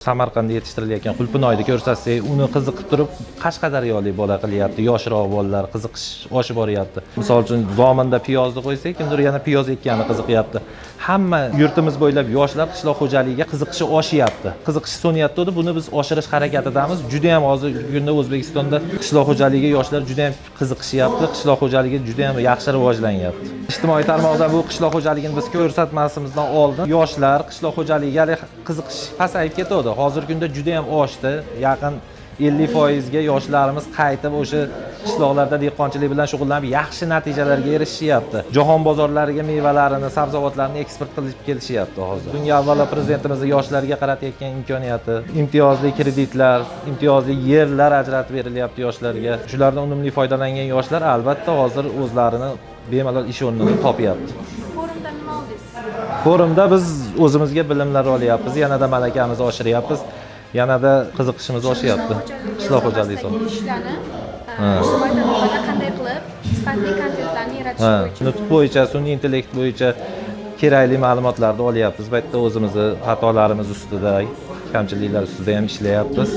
Samarqandda yetishtirilayotgan qulpinoyni ko'rsatsak, uni qiziqib turib Qashqadaryolik bola qilyapti, yoshroq bolalar qiziqish oshib boryapti. Misol uchun, zominda piyozni qo'ysak, kimdir yana piyoz ekkani qiziqyapti. Hamma yurtimiz bo'ylab yoshlar qishloq xo'jaligiga qiziqishi oshyapti. Qiziqishi so'nyapti, buni biz oshirish harakatidamiz. Juda ham hozirgi kunda O'zbekistonda qishloq xo'jaligiga yoshlar juda ham qiziqishyapti. Qishloq xo'jaligi juda ham yaxshi rivojlanyapti. Ijtimoiy tarmoqda bu qishloq xo'jaligini biz ko'rsatmasimizdan oldin yoshlar qishloq xo'jaligiga qiziqish pasayib ketdi. Hozirgi kunda juda ham oshdi. Yaqin 50% ga yoshlarimiz qaytib o'sha qishloqlarda dehqonchilik bilan shug'ullanib yaxshi natijalarga erishishyapti. Jahon bozorlariga mevalarini, sabzavotlarni eksport qilib kelishyapti hozir. Bunga avvalo prezidentimiz yoshlarga qaratayotgan imkoniyati, imtiyozli kreditlar, imtiyozli yerlar ajratib berilyapti yoshlarga. Shulardan unumli foydalangan yoshlar albatta hozir o'zlarini bemalol ish o'rnini topyapti. Forumda nima oldingiz? Forumda biz o'zimizga bilimlar olyapmiz, yanada malakamizni oshiryapmiz, yanada qiziqishimiz oshyapti. Qishloq xo'jaligi ishlarni ijtimoiy tarmoqlarda qanday qilib sifatli kontentlarni yaratish bo'yicha, nutq bo'yicha, sun'iy intellekt bo'yicha kerakli ma'lumotlarni olyapmiz. Bu yerda o'zimizni xatolarimiz ustida, kamchiliklar ustida ham ishlayapmiz.